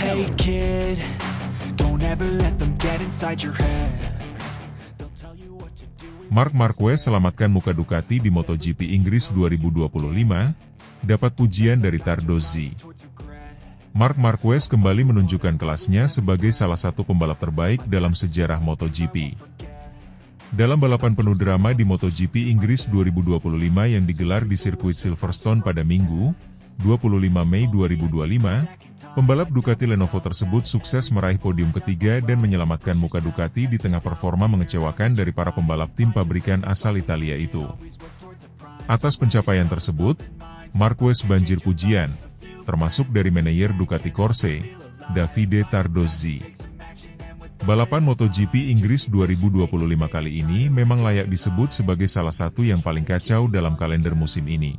Hey kid, don't ever let them get inside your head. Marc Marquez selamatkan muka Ducati di MotoGP Inggris 2025, dapat pujian dari Tardozzi. Marc Marquez kembali menunjukkan kelasnya sebagai salah satu pembalap terbaik dalam sejarah MotoGP. Dalam balapan penuh drama di MotoGP Inggris 2025 yang digelar di sirkuit Silverstone pada Minggu, 25 Mei 2025, pembalap Ducati Lenovo tersebut sukses meraih podium ketiga dan menyelamatkan muka Ducati di tengah performa mengecewakan dari para pembalap tim pabrikan asal Italia itu. Atas pencapaian tersebut, Marquez banjir pujian, termasuk dari manajer Ducati Corse, Davide Tardozzi. Balapan MotoGP Inggris 2025 kali ini memang layak disebut sebagai salah satu yang paling kacau dalam kalender musim ini.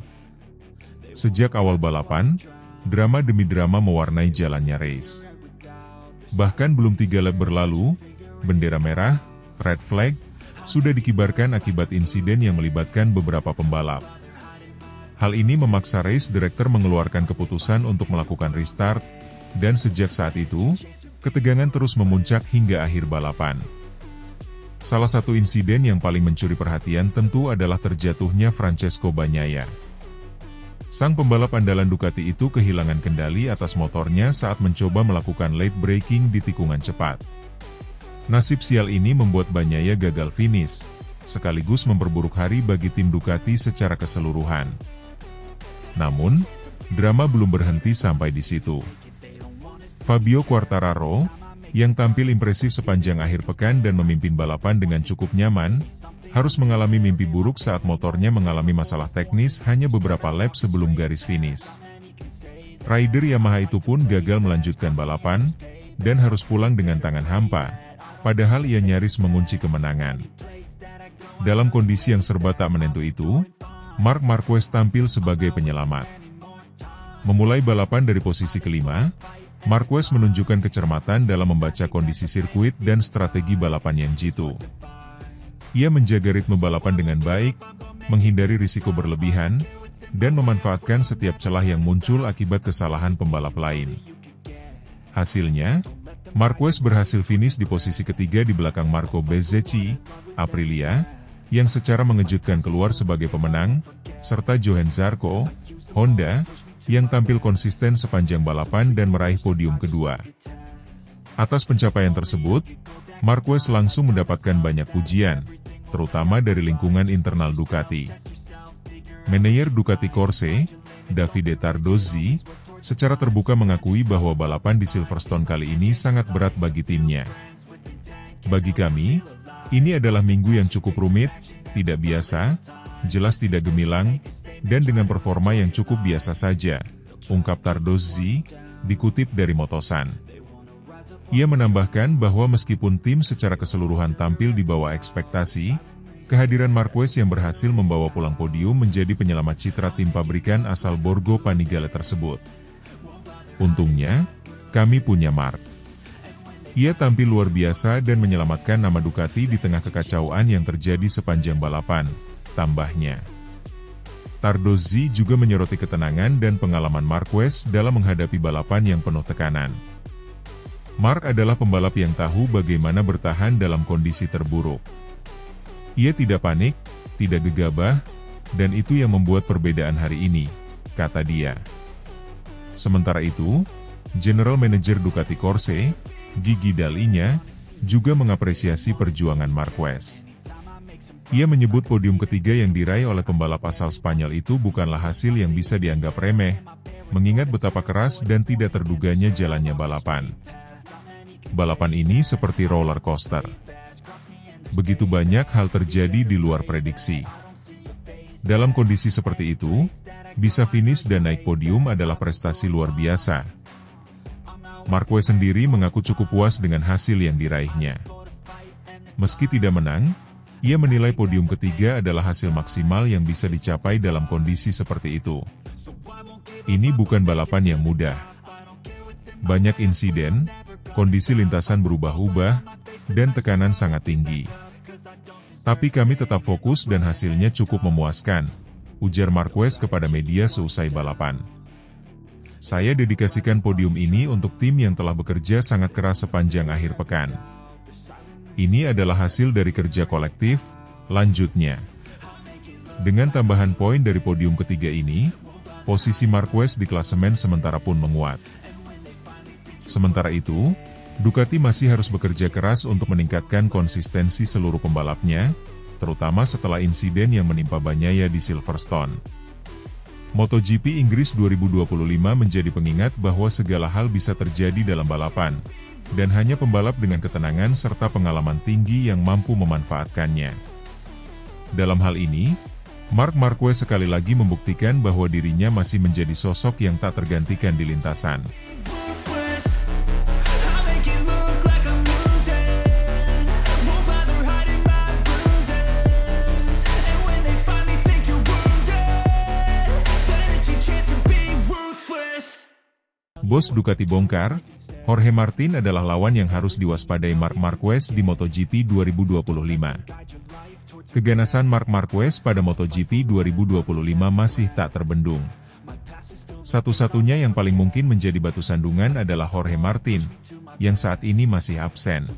Sejak awal balapan, drama demi drama mewarnai jalannya race. Bahkan belum 3 lap berlalu, bendera merah, red flag, sudah dikibarkan akibat insiden yang melibatkan beberapa pembalap. Hal ini memaksa race director mengeluarkan keputusan untuk melakukan restart, dan sejak saat itu, ketegangan terus memuncak hingga akhir balapan. Salah satu insiden yang paling mencuri perhatian tentu adalah terjatuhnya Francesco Bagnaia. Sang pembalap andalan Ducati itu kehilangan kendali atas motornya saat mencoba melakukan late braking di tikungan cepat. Nasib sial ini membuat Bagnaia gagal finish, sekaligus memperburuk hari bagi tim Ducati secara keseluruhan. Namun, drama belum berhenti sampai di situ. Fabio Quartararo, yang tampil impresif sepanjang akhir pekan dan memimpin balapan dengan cukup nyaman, harus mengalami mimpi buruk saat motornya mengalami masalah teknis hanya beberapa lap sebelum garis finish. Rider Yamaha itu pun gagal melanjutkan balapan, dan harus pulang dengan tangan hampa, padahal ia nyaris mengunci kemenangan. Dalam kondisi yang serba tak menentu itu, Marc Marquez tampil sebagai penyelamat. Memulai balapan dari posisi kelima, Marquez menunjukkan kecermatan dalam membaca kondisi sirkuit dan strategi balapan yang jitu. Ia menjaga ritme balapan dengan baik, menghindari risiko berlebihan, dan memanfaatkan setiap celah yang muncul akibat kesalahan pembalap lain. Hasilnya, Marquez berhasil finish di posisi ketiga di belakang Marco Bezzecchi, Aprilia, yang secara mengejutkan keluar sebagai pemenang, serta Johann Zarco, Honda, yang tampil konsisten sepanjang balapan dan meraih podium kedua. Atas pencapaian tersebut, Marquez langsung mendapatkan banyak pujian, terutama dari lingkungan internal Ducati. Manajer Ducati Corse, Davide Tardozzi, secara terbuka mengakui bahwa balapan di Silverstone kali ini sangat berat bagi timnya. Bagi kami, ini adalah minggu yang cukup rumit, tidak biasa, jelas tidak gemilang, dan dengan performa yang cukup biasa saja, ungkap Tardozzi, dikutip dari Motosan. Ia menambahkan bahwa meskipun tim secara keseluruhan tampil di bawah ekspektasi, kehadiran Marquez yang berhasil membawa pulang podium menjadi penyelamat citra tim pabrikan asal Borgo Panigale tersebut. Untungnya, kami punya Marc. Ia tampil luar biasa dan menyelamatkan nama Ducati di tengah kekacauan yang terjadi sepanjang balapan, tambahnya. Tardozzi juga menyoroti ketenangan dan pengalaman Marquez dalam menghadapi balapan yang penuh tekanan. Marc adalah pembalap yang tahu bagaimana bertahan dalam kondisi terburuk. Ia tidak panik, tidak gegabah, dan itu yang membuat perbedaan hari ini, kata dia. Sementara itu, General Manager Ducati Corse, Gigi Dall'Igna, juga mengapresiasi perjuangan Marquez. Ia menyebut podium ketiga yang diraih oleh pembalap asal Spanyol itu bukanlah hasil yang bisa dianggap remeh, mengingat betapa keras dan tidak terduganya jalannya balapan. Balapan ini seperti roller coaster. Begitu banyak hal terjadi di luar prediksi. Dalam kondisi seperti itu, bisa finish dan naik podium adalah prestasi luar biasa. Marquez sendiri mengaku cukup puas dengan hasil yang diraihnya. Meski tidak menang, ia menilai podium ketiga adalah hasil maksimal yang bisa dicapai dalam kondisi seperti itu. Ini bukan balapan yang mudah. Banyak insiden, kondisi lintasan berubah-ubah, dan tekanan sangat tinggi. Tapi kami tetap fokus dan hasilnya cukup memuaskan, ujar Marquez kepada media seusai balapan. Saya dedikasikan podium ini untuk tim yang telah bekerja sangat keras sepanjang akhir pekan. Ini adalah hasil dari kerja kolektif, lanjutnya. Dengan tambahan poin dari podium ketiga ini, posisi Marquez di klasemen sementara pun menguat. Sementara itu, Ducati masih harus bekerja keras untuk meningkatkan konsistensi seluruh pembalapnya, terutama setelah insiden yang menimpa Bagnaia di Silverstone. MotoGP Inggris 2025 menjadi pengingat bahwa segala hal bisa terjadi dalam balapan, dan hanya pembalap dengan ketenangan serta pengalaman tinggi yang mampu memanfaatkannya. Dalam hal ini, Marc Marquez sekali lagi membuktikan bahwa dirinya masih menjadi sosok yang tak tergantikan di lintasan. Bos Ducati bongkar, Jorge Martin adalah lawan yang harus diwaspadai Marc Marquez di MotoGP 2025. Keganasan Marc Marquez pada MotoGP 2025 masih tak terbendung. Satu-satunya yang paling mungkin menjadi batu sandungan adalah Jorge Martin, yang saat ini masih absen.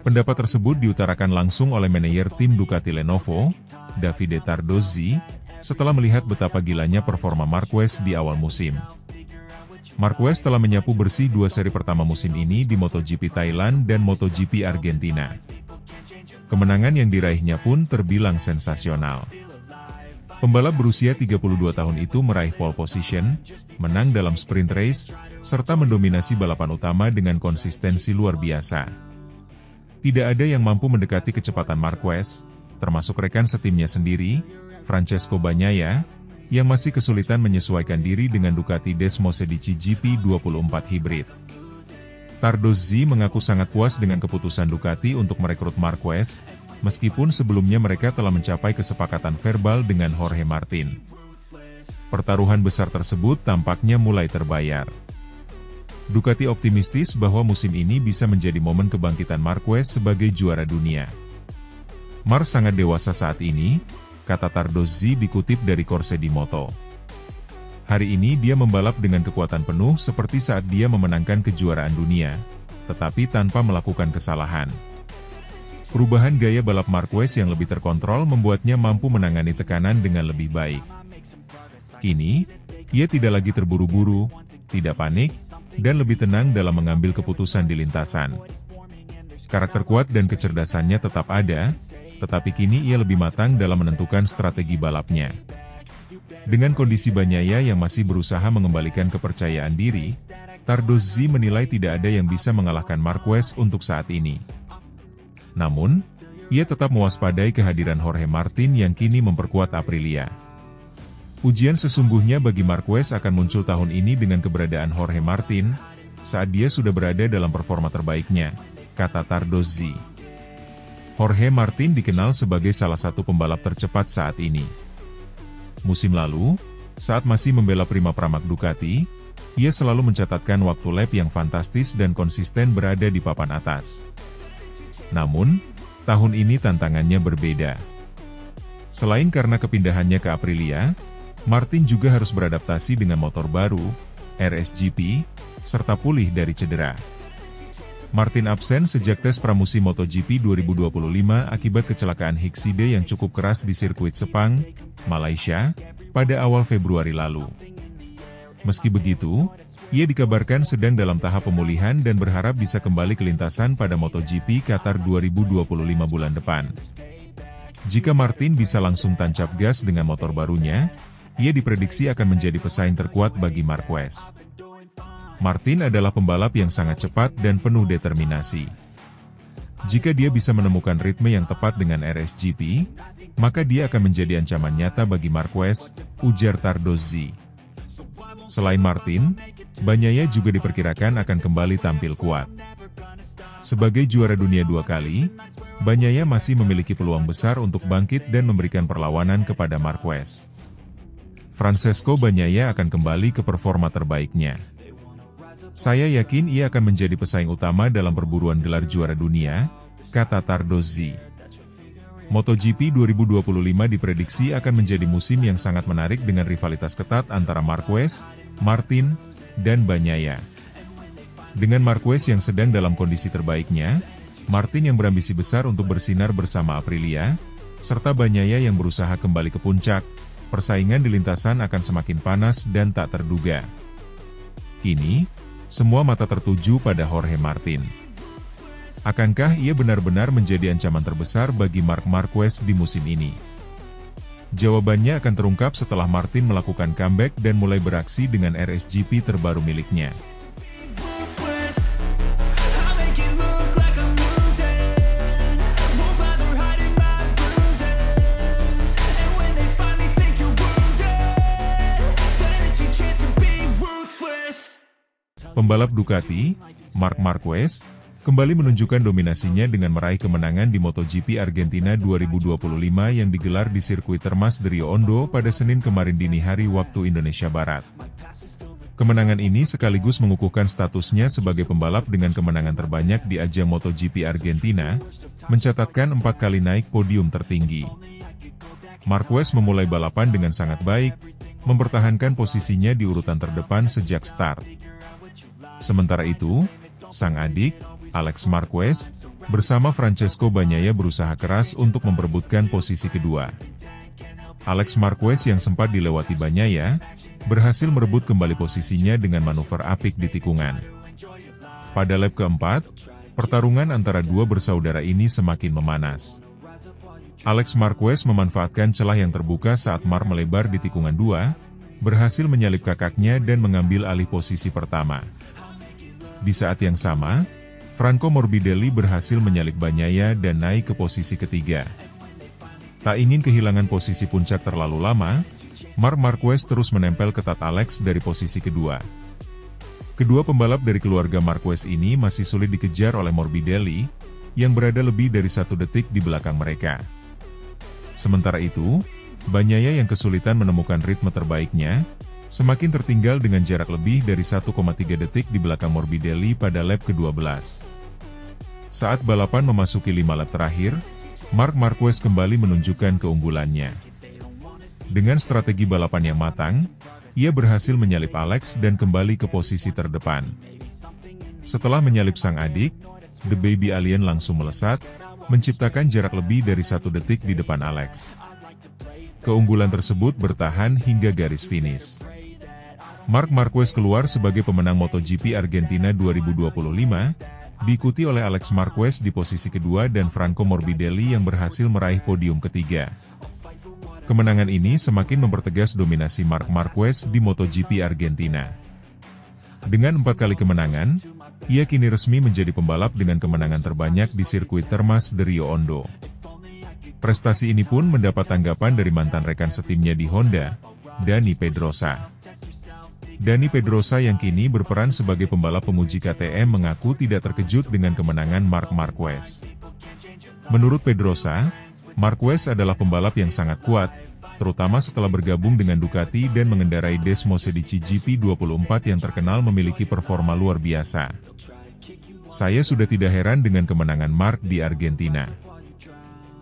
Pendapat tersebut diutarakan langsung oleh manajer tim Ducati Lenovo, Davide Tardozzi, setelah melihat betapa gilanya performa Marquez di awal musim. Marquez telah menyapu bersih 2 seri pertama musim ini di MotoGP Thailand dan MotoGP Argentina. Kemenangan yang diraihnya pun terbilang sensasional. Pembalap berusia 32 tahun itu meraih pole position, menang dalam sprint race, serta mendominasi balapan utama dengan konsistensi luar biasa. Tidak ada yang mampu mendekati kecepatan Marquez, termasuk rekan setimnya sendiri, Francesco Bagnaia, yang masih kesulitan menyesuaikan diri dengan Ducati Desmosedici GP24 Hybrid. Tardozzi mengaku sangat puas dengan keputusan Ducati untuk merekrut Marquez, meskipun sebelumnya mereka telah mencapai kesepakatan verbal dengan Jorge Martin. Pertaruhan besar tersebut tampaknya mulai terbayar. Ducati optimistis bahwa musim ini bisa menjadi momen kebangkitan Marquez sebagai juara dunia. Marc sangat dewasa saat ini, kata Tardozzi dikutip dari Corse di Moto. Hari ini dia membalap dengan kekuatan penuh seperti saat dia memenangkan kejuaraan dunia, tetapi tanpa melakukan kesalahan. Perubahan gaya balap Marquez yang lebih terkontrol membuatnya mampu menangani tekanan dengan lebih baik. Kini, ia tidak lagi terburu-buru, tidak panik, dan lebih tenang dalam mengambil keputusan di lintasan. Karakter kuat dan kecerdasannya tetap ada, tetapi kini ia lebih matang dalam menentukan strategi balapnya. Dengan kondisi Bagnaia yang masih berusaha mengembalikan kepercayaan diri, Tardozzi menilai tidak ada yang bisa mengalahkan Marquez untuk saat ini. Namun, ia tetap mewaspadai kehadiran Jorge Martin yang kini memperkuat Aprilia. Ujian sesungguhnya bagi Marquez akan muncul tahun ini dengan keberadaan Jorge Martin, saat dia sudah berada dalam performa terbaiknya, kata Tardozzi. Jorge Martin dikenal sebagai salah satu pembalap tercepat saat ini. Musim lalu, saat masih membela Prima Pramac Ducati, ia selalu mencatatkan waktu lap yang fantastis dan konsisten berada di papan atas. Namun, tahun ini tantangannya berbeda. Selain karena kepindahannya ke Aprilia, Martin juga harus beradaptasi dengan motor baru, RSGP, serta pulih dari cedera. Martin absen sejak tes pramusim MotoGP 2025 akibat kecelakaan Hikside yang cukup keras di sirkuit Sepang, Malaysia, pada awal Februari lalu. Meski begitu, ia dikabarkan sedang dalam tahap pemulihan dan berharap bisa kembali ke lintasan pada MotoGP Qatar 2025 bulan depan. Jika Martin bisa langsung tancap gas dengan motor barunya, ia diprediksi akan menjadi pesaing terkuat bagi Marquez. Martin adalah pembalap yang sangat cepat dan penuh determinasi. Jika dia bisa menemukan ritme yang tepat dengan RSGP, maka dia akan menjadi ancaman nyata bagi Marquez, ujar Tardozzi. Selain Martin, Bagnaia juga diperkirakan akan kembali tampil kuat. Sebagai juara dunia 2 kali, Bagnaia masih memiliki peluang besar untuk bangkit dan memberikan perlawanan kepada Marquez. Francesco Bagnaia akan kembali ke performa terbaiknya. Saya yakin ia akan menjadi pesaing utama dalam perburuan gelar juara dunia, kata Tardozzi. MotoGP 2025 diprediksi akan menjadi musim yang sangat menarik dengan rivalitas ketat antara Marquez, Martin, dan Bagnaia. Dengan Marquez yang sedang dalam kondisi terbaiknya, Martin yang berambisi besar untuk bersinar bersama Aprilia, serta Bagnaia yang berusaha kembali ke puncak, persaingan di lintasan akan semakin panas dan tak terduga. Kini, semua mata tertuju pada Jorge Martin. Akankah ia benar-benar menjadi ancaman terbesar bagi Marc Marquez di musim ini? Jawabannya akan terungkap setelah Martin melakukan comeback dan mulai beraksi dengan RSGP terbaru miliknya. Pembalap Ducati, Marc Marquez, kembali menunjukkan dominasinya dengan meraih kemenangan di MotoGP Argentina 2025 yang digelar di sirkuit Termas de Rio Hondo pada Senin kemarin dini hari waktu Indonesia Barat. Kemenangan ini sekaligus mengukuhkan statusnya sebagai pembalap dengan kemenangan terbanyak di ajang MotoGP Argentina, mencatatkan 4 kali naik podium tertinggi. Marquez memulai balapan dengan sangat baik, mempertahankan posisinya di urutan terdepan sejak start. Sementara itu, sang adik, Alex Marquez, bersama Francesco Bagnaia berusaha keras untuk memperebutkan posisi kedua. Alex Marquez yang sempat dilewati Bagnaia, berhasil merebut kembali posisinya dengan manuver apik di tikungan. Pada lap keempat, pertarungan antara dua bersaudara ini semakin memanas. Alex Marquez memanfaatkan celah yang terbuka saat Marc melebar di tikungan 2, berhasil menyalip kakaknya dan mengambil alih posisi pertama. Di saat yang sama, Franco Morbidelli berhasil menyalip Bagnaia dan naik ke posisi ketiga. Tak ingin kehilangan posisi puncak terlalu lama, Marc Marquez terus menempel ketat Alex dari posisi kedua. Kedua pembalap dari keluarga Marquez ini masih sulit dikejar oleh Morbidelli, yang berada lebih dari 1 detik di belakang mereka. Sementara itu, Bagnaia yang kesulitan menemukan ritme terbaiknya, semakin tertinggal dengan jarak lebih dari 1,3 detik di belakang Morbidelli pada lap ke-12. Saat balapan memasuki 5 lap terakhir, Marc Marquez kembali menunjukkan keunggulannya. Dengan strategi balapan yang matang, ia berhasil menyalip Alex dan kembali ke posisi terdepan. Setelah menyalip sang adik, The Baby Alien langsung melesat, menciptakan jarak lebih dari 1 detik di depan Alex. Keunggulan tersebut bertahan hingga garis finish. Marc Marquez keluar sebagai pemenang MotoGP Argentina 2025, diikuti oleh Alex Marquez di posisi kedua dan Franco Morbidelli yang berhasil meraih podium ketiga. Kemenangan ini semakin mempertegas dominasi Marc Marquez di MotoGP Argentina. Dengan 4 kali kemenangan, ia kini resmi menjadi pembalap dengan kemenangan terbanyak di sirkuit Termas de Rio Hondo. Prestasi ini pun mendapat tanggapan dari mantan rekan setimnya di Honda, Dani Pedrosa. Dani Pedrosa yang kini berperan sebagai pembalap penguji KTM mengaku tidak terkejut dengan kemenangan Marc Marquez. Menurut Pedrosa, Marquez adalah pembalap yang sangat kuat, terutama setelah bergabung dengan Ducati dan mengendarai Desmosedici GP24 yang terkenal memiliki performa luar biasa. Saya sudah tidak heran dengan kemenangan Marc di Argentina.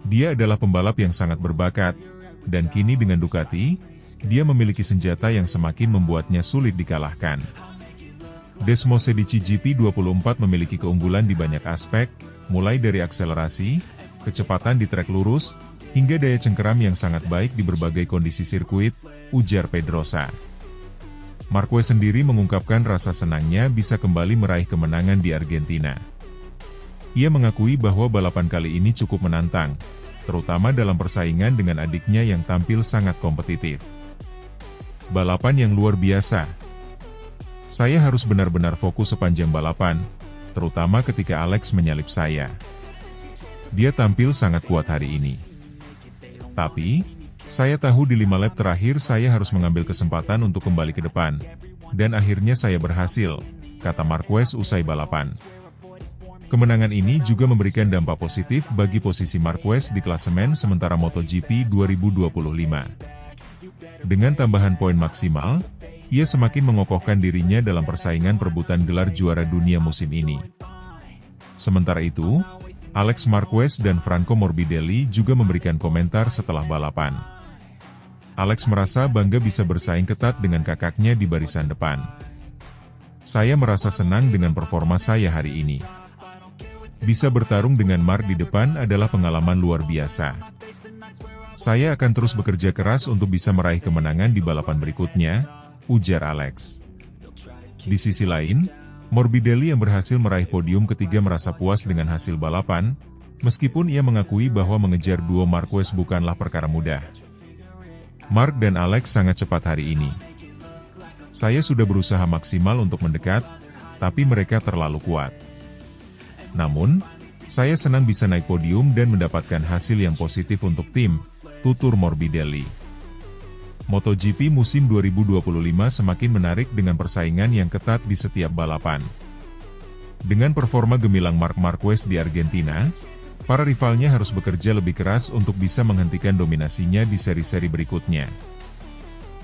Dia adalah pembalap yang sangat berbakat, dan kini dengan Ducati, dia memiliki senjata yang semakin membuatnya sulit dikalahkan. Desmosedici GP24 memiliki keunggulan di banyak aspek, mulai dari akselerasi, kecepatan di trek lurus, hingga daya cengkeram yang sangat baik di berbagai kondisi sirkuit, ujar Pedrosa. Marquez sendiri mengungkapkan rasa senangnya bisa kembali meraih kemenangan di Argentina. Ia mengakui bahwa balapan kali ini cukup menantang, terutama dalam persaingan dengan adiknya yang tampil sangat kompetitif. Balapan yang luar biasa. Saya harus benar-benar fokus sepanjang balapan, terutama ketika Alex menyalip saya. Dia tampil sangat kuat hari ini. Tapi, saya tahu di 5 lap terakhir saya harus mengambil kesempatan untuk kembali ke depan, dan akhirnya saya berhasil, kata Marquez usai balapan. Kemenangan ini juga memberikan dampak positif bagi posisi Marquez di klasemen sementara MotoGP 2025. Dengan tambahan poin maksimal, ia semakin mengokohkan dirinya dalam persaingan perebutan gelar juara dunia musim ini. Sementara itu, Alex Marquez dan Franco Morbidelli juga memberikan komentar setelah balapan. Alex merasa bangga bisa bersaing ketat dengan kakaknya di barisan depan. Saya merasa senang dengan performa saya hari ini. Bisa bertarung dengan Mark di depan adalah pengalaman luar biasa. Saya akan terus bekerja keras untuk bisa meraih kemenangan di balapan berikutnya, ujar Alex. Di sisi lain, Morbidelli yang berhasil meraih podium ketiga merasa puas dengan hasil balapan, meskipun ia mengakui bahwa mengejar duo Marquez bukanlah perkara mudah. Mark dan Alex sangat cepat hari ini. Saya sudah berusaha maksimal untuk mendekat, tapi mereka terlalu kuat. Namun, saya senang bisa naik podium dan mendapatkan hasil yang positif untuk tim, tutur Morbidelli. MotoGP musim 2025 semakin menarik dengan persaingan yang ketat di setiap balapan. Dengan performa gemilang Marc Marquez di Argentina, para rivalnya harus bekerja lebih keras untuk bisa menghentikan dominasinya di seri-seri berikutnya.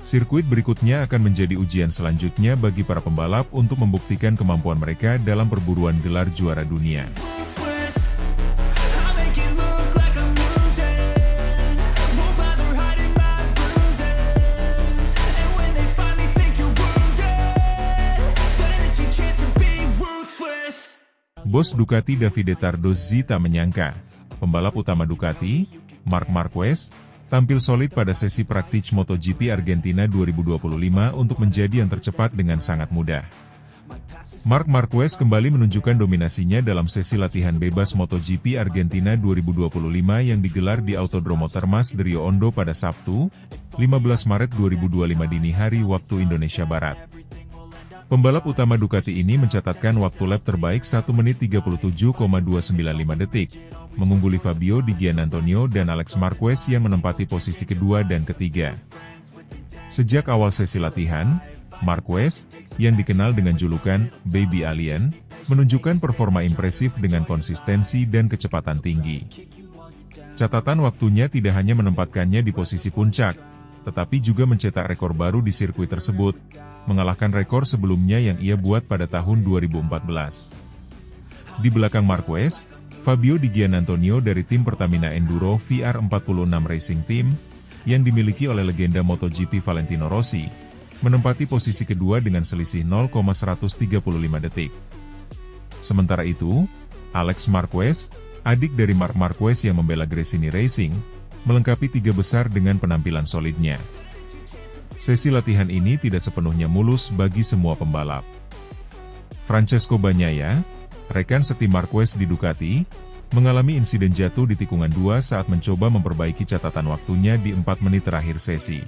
Sirkuit berikutnya akan menjadi ujian selanjutnya bagi para pembalap untuk membuktikan kemampuan mereka dalam perburuan gelar juara dunia. Bos Ducati Davide Tardozzi tak menyangka, pembalap utama Ducati, Marc Marquez, tampil solid pada sesi praktik MotoGP Argentina 2025 untuk menjadi yang tercepat dengan sangat mudah. Marc Marquez kembali menunjukkan dominasinya dalam sesi latihan bebas MotoGP Argentina 2025 yang digelar di Autodromo Termas de Rio Hondo pada Sabtu, 15 Maret 2025 dini hari waktu Indonesia Barat. Pembalap utama Ducati ini mencatatkan waktu lap terbaik 1 menit 37,295 detik, mengungguli Fabio Di Giannantonio dan Alex Marquez yang menempati posisi kedua dan ketiga. Sejak awal sesi latihan, Marquez, yang dikenal dengan julukan Baby Alien, menunjukkan performa impresif dengan konsistensi dan kecepatan tinggi. Catatan waktunya tidak hanya menempatkannya di posisi puncak, tetapi juga mencetak rekor baru di sirkuit tersebut, mengalahkan rekor sebelumnya yang ia buat pada tahun 2014. Di belakang Marquez, Fabio Di Giannantonio dari tim Pertamina Enduro VR46 Racing Team, yang dimiliki oleh legenda MotoGP Valentino Rossi, menempati posisi kedua dengan selisih 0,135 detik. Sementara itu, Alex Marquez, adik dari Marc Marquez yang membela Gresini Racing, melengkapi tiga besar dengan penampilan solidnya. Sesi latihan ini tidak sepenuhnya mulus bagi semua pembalap. Francesco Bagnaia, rekan setim Marquez di Ducati, mengalami insiden jatuh di tikungan 2 saat mencoba memperbaiki catatan waktunya di 4 menit terakhir sesi.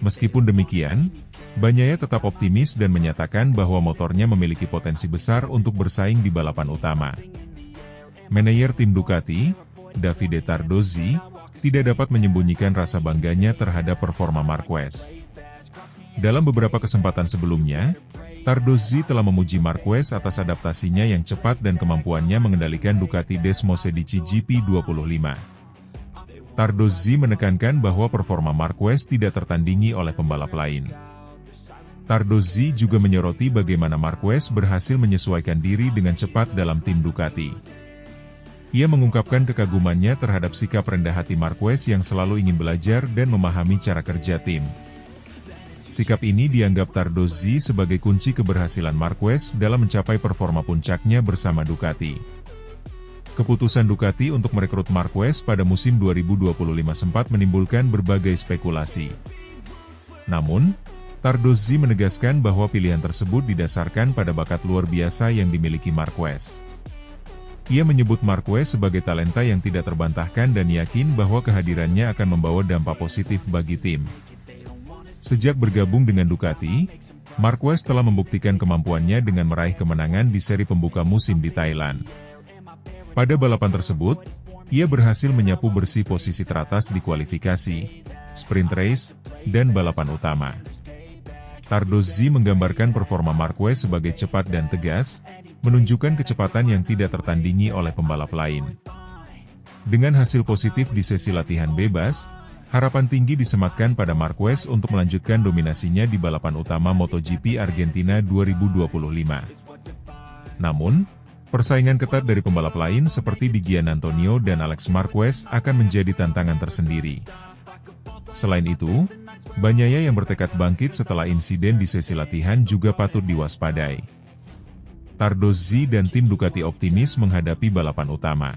Meskipun demikian, Bagnaia tetap optimis dan menyatakan bahwa motornya memiliki potensi besar untuk bersaing di balapan utama. Manajer tim Ducati, Davide Tardozzi, tidak dapat menyembunyikan rasa bangganya terhadap performa Marquez. Dalam beberapa kesempatan sebelumnya, Tardozzi telah memuji Marquez atas adaptasinya yang cepat dan kemampuannya mengendalikan Ducati Desmosedici GP25. Tardozzi menekankan bahwa performa Marquez tidak tertandingi oleh pembalap lain. Tardozzi juga menyoroti bagaimana Marquez berhasil menyesuaikan diri dengan cepat dalam tim Ducati. Ia mengungkapkan kekagumannya terhadap sikap rendah hati Marquez yang selalu ingin belajar dan memahami cara kerja tim. Sikap ini dianggap Tardozzi sebagai kunci keberhasilan Marquez dalam mencapai performa puncaknya bersama Ducati. Keputusan Ducati untuk merekrut Marquez pada musim 2025 sempat menimbulkan berbagai spekulasi. Namun, Tardozzi menegaskan bahwa pilihan tersebut didasarkan pada bakat luar biasa yang dimiliki Marquez. Ia menyebut Marquez sebagai talenta yang tidak terbantahkan dan yakin bahwa kehadirannya akan membawa dampak positif bagi tim. Sejak bergabung dengan Ducati, Marquez telah membuktikan kemampuannya dengan meraih kemenangan di seri pembuka musim di Thailand. Pada balapan tersebut, ia berhasil menyapu bersih posisi teratas di kualifikasi, sprint race, dan balapan utama. Tardozzi menggambarkan performa Marquez sebagai cepat dan tegas, menunjukkan kecepatan yang tidak tertandingi oleh pembalap lain. Dengan hasil positif di sesi latihan bebas, harapan tinggi disematkan pada Marquez untuk melanjutkan dominasinya di balapan utama MotoGP Argentina 2025. Namun, persaingan ketat dari pembalap lain seperti Di Giannantonio dan Alex Marquez akan menjadi tantangan tersendiri. Selain itu, Bagnaia yang bertekad bangkit setelah insiden di sesi latihan juga patut diwaspadai. Tardozzi dan tim Ducati optimis menghadapi balapan utama.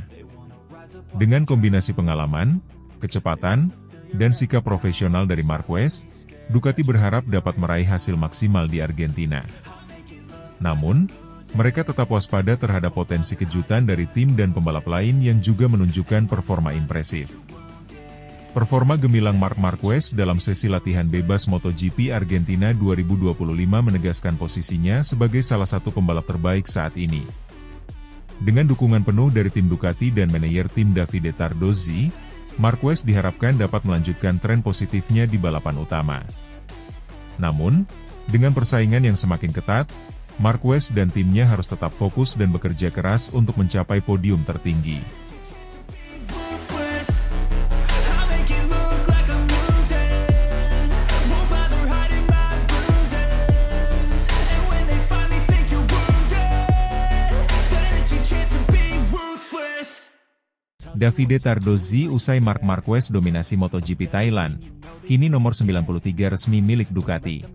Dengan kombinasi pengalaman, kecepatan, dan sikap profesional dari Marquez, Ducati berharap dapat meraih hasil maksimal di Argentina. Namun, mereka tetap waspada terhadap potensi kejutan dari tim dan pembalap lain yang juga menunjukkan performa impresif. Performa gemilang Marc Marquez dalam sesi latihan bebas MotoGP Argentina 2025 menegaskan posisinya sebagai salah satu pembalap terbaik saat ini. Dengan dukungan penuh dari tim Ducati dan manajer tim Davide Tardozzi, Marquez diharapkan dapat melanjutkan tren positifnya di balapan utama. Namun, dengan persaingan yang semakin ketat, Marquez dan timnya harus tetap fokus dan bekerja keras untuk mencapai podium tertinggi. Davide Tardozzi usai Marc Marquez dominasi MotoGP Thailand, kini nomor 93 resmi milik Ducati.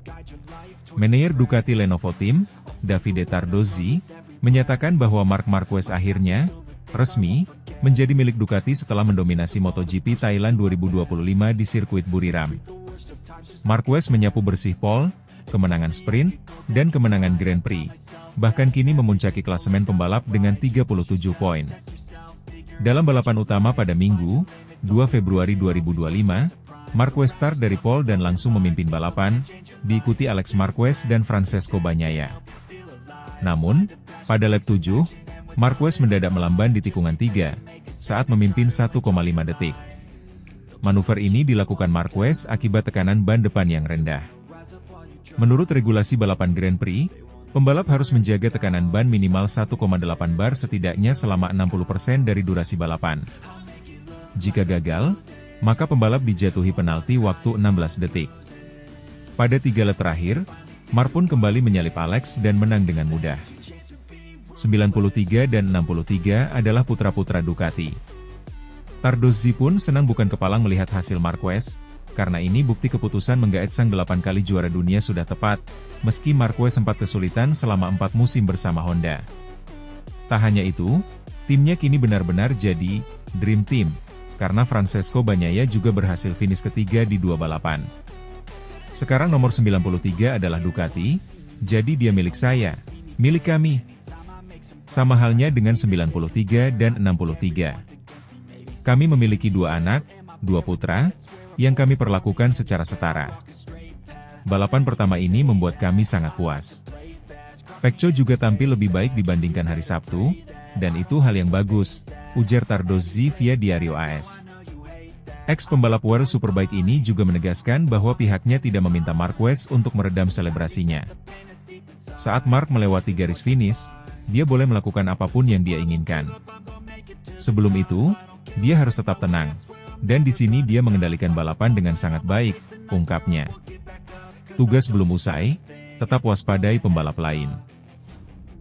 Manajer Ducati Lenovo Team, Davide Tardozzi, menyatakan bahwa Marc Marquez akhirnya resmi menjadi milik Ducati setelah mendominasi MotoGP Thailand 2025 di sirkuit Buriram. Marquez menyapu bersih pole, kemenangan sprint, dan kemenangan Grand Prix, bahkan kini memuncaki klasemen pembalap dengan 37 poin. Dalam balapan utama pada Minggu, 2 Februari 2025, Marquez start dari pole dan langsung memimpin balapan, diikuti Alex Marquez dan Francesco Bagnaia. Namun, pada lap 7, Marquez mendadak melamban di tikungan 3, saat memimpin 1,5 detik. Manuver ini dilakukan Marquez akibat tekanan ban depan yang rendah. Menurut regulasi balapan Grand Prix, pembalap harus menjaga tekanan ban minimal 1,8 bar setidaknya selama 60% dari durasi balapan. Jika gagal, maka pembalap dijatuhi penalti waktu 16 detik. Pada 3 lap terakhir, Marc pun kembali menyalip Alex dan menang dengan mudah. 93 dan 63 adalah putra-putra Ducati. Tardozzi pun senang bukan kepalang melihat hasil Marquez, karena ini bukti keputusan menggaet sang 8 kali juara dunia sudah tepat, meski Marquez sempat kesulitan selama 4 musim bersama Honda. Tak hanya itu, timnya kini benar-benar jadi Dream Team, karena Francesco Bagnaia juga berhasil finish ketiga di 2 balapan. Sekarang nomor 93 adalah Ducati, jadi dia milik saya, milik kami. Sama halnya dengan 93 dan 63. Kami memiliki 2 anak, 2 putra, yang kami perlakukan secara setara. Balapan pertama ini membuat kami sangat puas. Pecco juga tampil lebih baik dibandingkan hari Sabtu, dan itu hal yang bagus, ujar Tardozzi via Diario AS. Ex-pembalap World Superbike ini juga menegaskan bahwa pihaknya tidak meminta Marquez untuk meredam selebrasinya. Saat Marc melewati garis finish, dia boleh melakukan apapun yang dia inginkan. Sebelum itu, dia harus tetap tenang. Dan di sini dia mengendalikan balapan dengan sangat baik, ungkapnya. Tugas belum usai, tetap waspadai pembalap lain.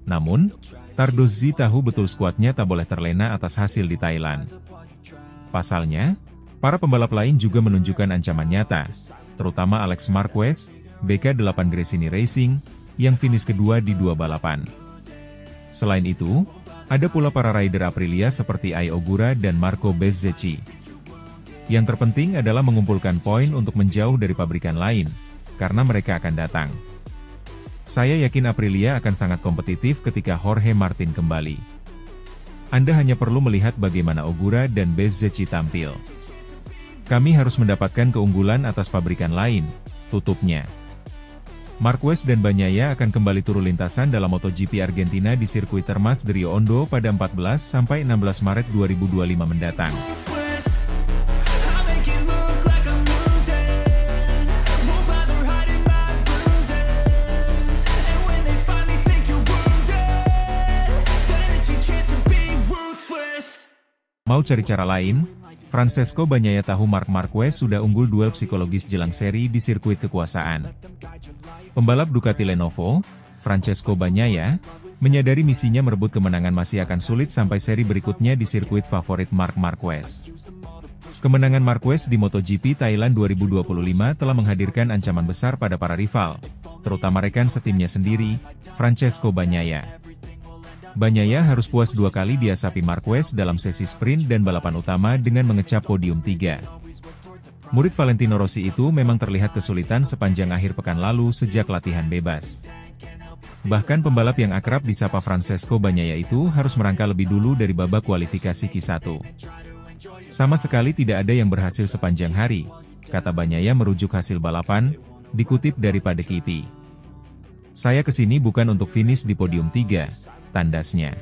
Namun, Tardozzi tahu betul skuadnya tak boleh terlena atas hasil di Thailand. Pasalnya, para pembalap lain juga menunjukkan ancaman nyata, terutama Alex Marquez, BK8 Gresini Racing, yang finish kedua di 2 balapan. Selain itu, ada pula para rider Aprilia seperti Ai Ogura dan Marco Bezzecchi. Yang terpenting adalah mengumpulkan poin untuk menjauh dari pabrikan lain, karena mereka akan datang. Saya yakin Aprilia akan sangat kompetitif ketika Jorge Martin kembali. Anda hanya perlu melihat bagaimana Ogura dan Bezzecchi tampil. Kami harus mendapatkan keunggulan atas pabrikan lain, tutupnya. Marquez dan Bagnaia akan kembali turun lintasan dalam MotoGP Argentina di sirkuit Termas de Rio Hondo pada 14-16 Maret 2025 mendatang. Mau cari cara lain? Francesco Bagnaia tahu Marc Marquez sudah unggul duel psikologis jelang seri di sirkuit kekuasaan. Pembalap Ducati Lenovo, Francesco Bagnaia, menyadari misinya merebut kemenangan masih akan sulit sampai seri berikutnya di sirkuit favorit Marc Marquez. Kemenangan Marquez di MotoGP Thailand 2025 telah menghadirkan ancaman besar pada para rival, terutama rekan setimnya sendiri, Francesco Bagnaia. Bagnaia harus puas 2 kali diasapi Marquez dalam sesi sprint dan balapan utama dengan mengecap podium 3. Murid Valentino Rossi itu memang terlihat kesulitan sepanjang akhir pekan lalu sejak latihan bebas. Bahkan pembalap yang akrab disapa Francesco Bagnaia itu harus merangkak lebih dulu dari babak kualifikasi Q1. Sama sekali tidak ada yang berhasil sepanjang hari, kata Bagnaia merujuk hasil balapan, dikutip dari Padekip. Saya kesini bukan untuk finish di podium 3, tandasnya.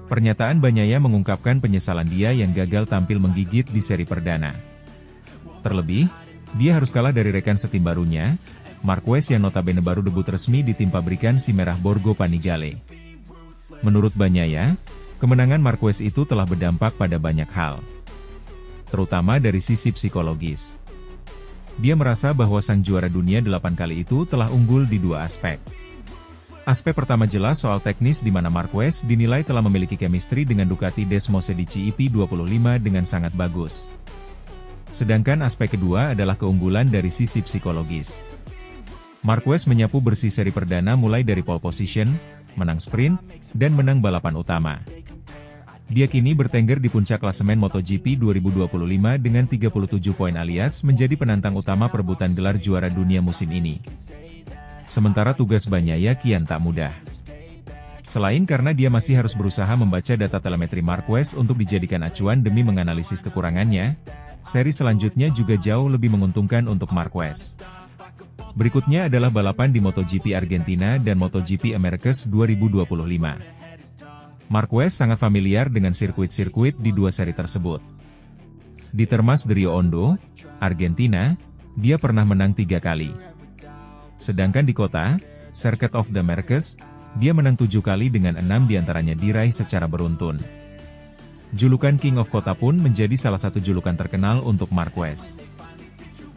Pernyataan Bagnaia mengungkapkan penyesalan dia yang gagal tampil menggigit di seri perdana. Terlebih, dia harus kalah dari rekan setim barunya, Marquez yang notabene baru debut resmi di tim pabrikan si merah Borgo Panigale. Menurut Bagnaia, kemenangan Marquez itu telah berdampak pada banyak hal, terutama dari sisi psikologis. Dia merasa bahwa sang juara dunia 8 kali itu telah unggul di 2 aspek. Aspek pertama jelas soal teknis di mana Marquez dinilai telah memiliki chemistry dengan Ducati Desmosedici EP25 dengan sangat bagus. Sedangkan aspek kedua adalah keunggulan dari sisi psikologis. Marquez menyapu bersih seri perdana mulai dari pole position, menang sprint, dan menang balapan utama. Dia kini bertengger di puncak klasemen MotoGP 2025 dengan 37 poin alias menjadi penantang utama perebutan gelar juara dunia musim ini. Sementara tugas Bagnaia kian tak mudah. Selain karena dia masih harus berusaha membaca data telemetri Marquez untuk dijadikan acuan demi menganalisis kekurangannya, seri selanjutnya juga jauh lebih menguntungkan untuk Marquez. Berikutnya adalah balapan di MotoGP Argentina dan MotoGP Americas 2025. Marquez sangat familiar dengan sirkuit-sirkuit di 2 seri tersebut. Di Termas de Rio Hondo, Argentina, dia pernah menang 3 kali. Sedangkan di kota, Circuit of the Americas, dia menang 7 kali dengan 6 diantaranya diraih secara beruntun. Julukan King of Kota pun menjadi salah satu julukan terkenal untuk Marquez.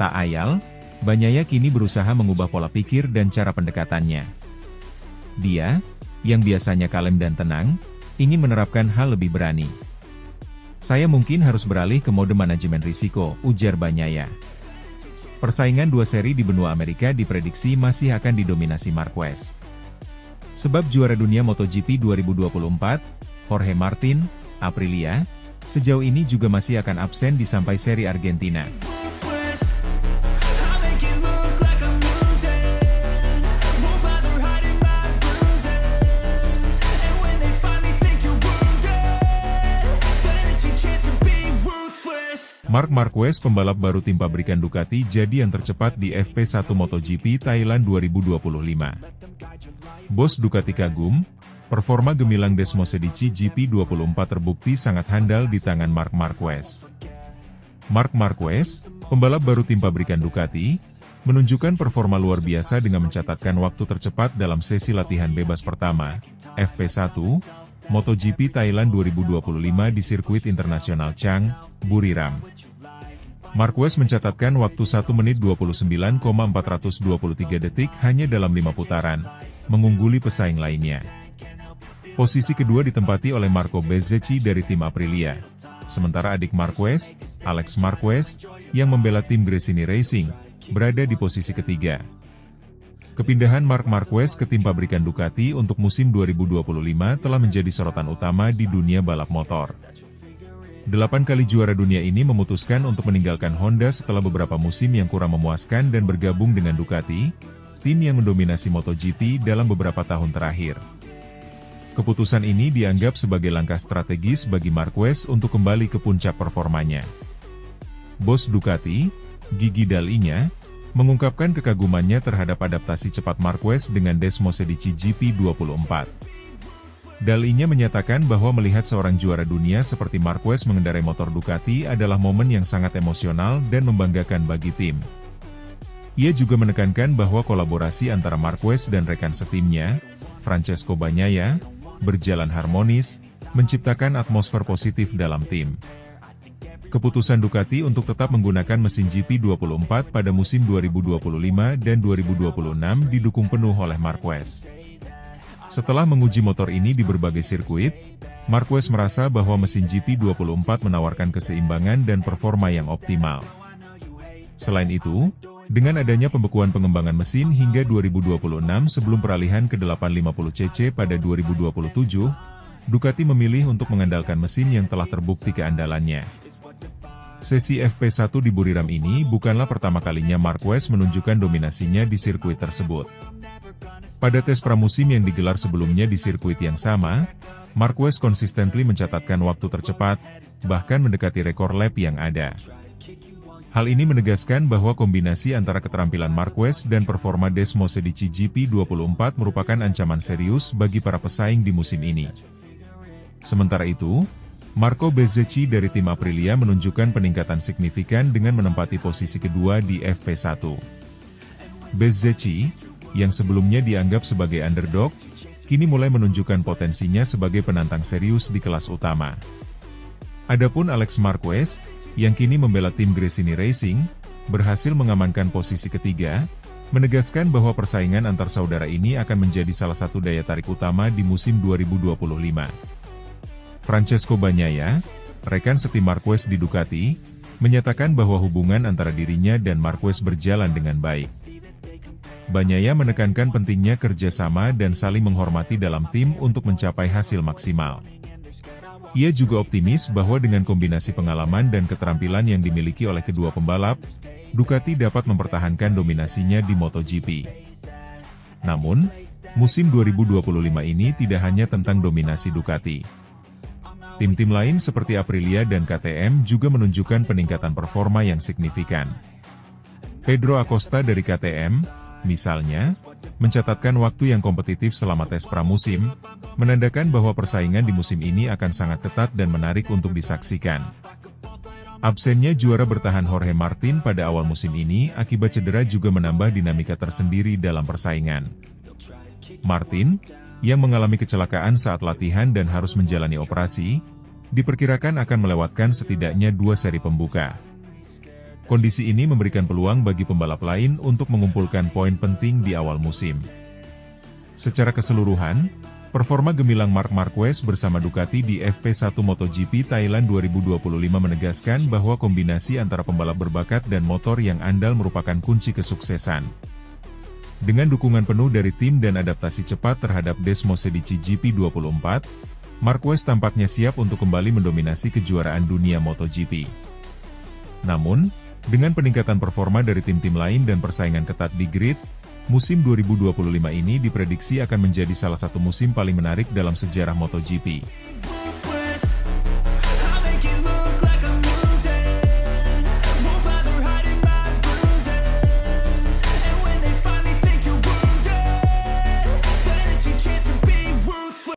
Tak ayal, Bagnaia kini berusaha mengubah pola pikir dan cara pendekatannya. Dia, yang biasanya kalem dan tenang, ingin menerapkan hal lebih berani. Saya mungkin harus beralih ke mode manajemen risiko, ujar Bagnaia. Persaingan 2 seri di benua Amerika diprediksi masih akan didominasi Marquez. Sebab juara dunia MotoGP 2024, Jorge Martin, Aprilia, sejauh ini juga masih akan absen di sampai seri Argentina. Marc Marquez, pembalap baru tim pabrikan Ducati, jadi yang tercepat di FP1 MotoGP Thailand 2025. Bos Ducati kagum, performa gemilang Desmosedici GP24 terbukti sangat handal di tangan Marc Marquez. Marc Marquez, pembalap baru tim pabrikan Ducati, menunjukkan performa luar biasa dengan mencatatkan waktu tercepat dalam sesi latihan bebas pertama, FP1, MotoGP Thailand 2025 di sirkuit internasional Chang, Buriram. Marquez mencatatkan waktu 1 menit 29,423 detik hanya dalam 5 putaran, mengungguli pesaing lainnya. Posisi kedua ditempati oleh Marco Bezzecchi dari tim Aprilia, sementara adik Marquez, Alex Marquez, yang membela tim Gresini Racing, berada di posisi ketiga. Kepindahan Marc Marquez ke tim pabrikan Ducati untuk musim 2025 telah menjadi sorotan utama di dunia balap motor. 8 kali juara dunia ini memutuskan untuk meninggalkan Honda setelah beberapa musim yang kurang memuaskan dan bergabung dengan Ducati, tim yang mendominasi MotoGP dalam beberapa tahun terakhir. Keputusan ini dianggap sebagai langkah strategis bagi Marquez untuk kembali ke puncak performanya. Bos Ducati, Gigi Dall'Igna, mengungkapkan kekagumannya terhadap adaptasi cepat Marquez dengan Desmosedici GP24. Dall'Igna menyatakan bahwa melihat seorang juara dunia seperti Marquez mengendarai motor Ducati adalah momen yang sangat emosional dan membanggakan bagi tim. Ia juga menekankan bahwa kolaborasi antara Marquez dan rekan setimnya, Francesco Bagnaia, berjalan harmonis, menciptakan atmosfer positif dalam tim. Keputusan Ducati untuk tetap menggunakan mesin GP24 pada musim 2025 dan 2026 didukung penuh oleh Marquez. Setelah menguji motor ini di berbagai sirkuit, Marquez merasa bahwa mesin GP24 menawarkan keseimbangan dan performa yang optimal. Selain itu, dengan adanya pembekuan pengembangan mesin hingga 2026 sebelum peralihan ke 850cc pada 2027, Ducati memilih untuk mengandalkan mesin yang telah terbukti keandalannya. Sesi FP1 di Buriram ini bukanlah pertama kalinya Marquez menunjukkan dominasinya di sirkuit tersebut. Pada tes pramusim yang digelar sebelumnya di sirkuit yang sama, Marquez konsistently mencatatkan waktu tercepat, bahkan mendekati rekor lap yang ada. Hal ini menegaskan bahwa kombinasi antara keterampilan Marquez dan performa Desmosedici GP24 merupakan ancaman serius bagi para pesaing di musim ini. Sementara itu, Marco Bezzecchi dari tim Aprilia menunjukkan peningkatan signifikan dengan menempati posisi kedua di FP1. Bezzecchi, yang sebelumnya dianggap sebagai underdog, kini mulai menunjukkan potensinya sebagai penantang serius di kelas utama. Adapun Alex Marquez, yang kini membela tim Gresini Racing, berhasil mengamankan posisi ketiga, menegaskan bahwa persaingan antar saudara ini akan menjadi salah satu daya tarik utama di musim 2025. Francesco Bagnaia, rekan setim Marquez di Ducati, menyatakan bahwa hubungan antara dirinya dan Marquez berjalan dengan baik. Bagnaia menekankan pentingnya kerjasama dan saling menghormati dalam tim untuk mencapai hasil maksimal. Ia juga optimis bahwa dengan kombinasi pengalaman dan keterampilan yang dimiliki oleh kedua pembalap, Ducati dapat mempertahankan dominasinya di MotoGP. Namun, musim 2025 ini tidak hanya tentang dominasi Ducati. Tim-tim lain seperti Aprilia dan KTM juga menunjukkan peningkatan performa yang signifikan. Pedro Acosta dari KTM, misalnya, mencatatkan waktu yang kompetitif selama tes pramusim, menandakan bahwa persaingan di musim ini akan sangat ketat dan menarik untuk disaksikan. Absennya juara bertahan Jorge Martin pada awal musim ini akibat cedera juga menambah dinamika tersendiri dalam persaingan. Martin, yang mengalami kecelakaan saat latihan dan harus menjalani operasi, diperkirakan akan melewatkan setidaknya 2 seri pembuka. Kondisi ini memberikan peluang bagi pembalap lain untuk mengumpulkan poin penting di awal musim. Secara keseluruhan, performa gemilang Marc Marquez bersama Ducati di FP1 MotoGP Thailand 2025 menegaskan bahwa kombinasi antara pembalap berbakat dan motor yang andal merupakan kunci kesuksesan. Dengan dukungan penuh dari tim dan adaptasi cepat terhadap Desmosedici GP24, Marquez tampaknya siap untuk kembali mendominasi kejuaraan dunia MotoGP. Namun, dengan peningkatan performa dari tim-tim lain dan persaingan ketat di grid, musim 2025 ini diprediksi akan menjadi salah satu musim paling menarik dalam sejarah MotoGP.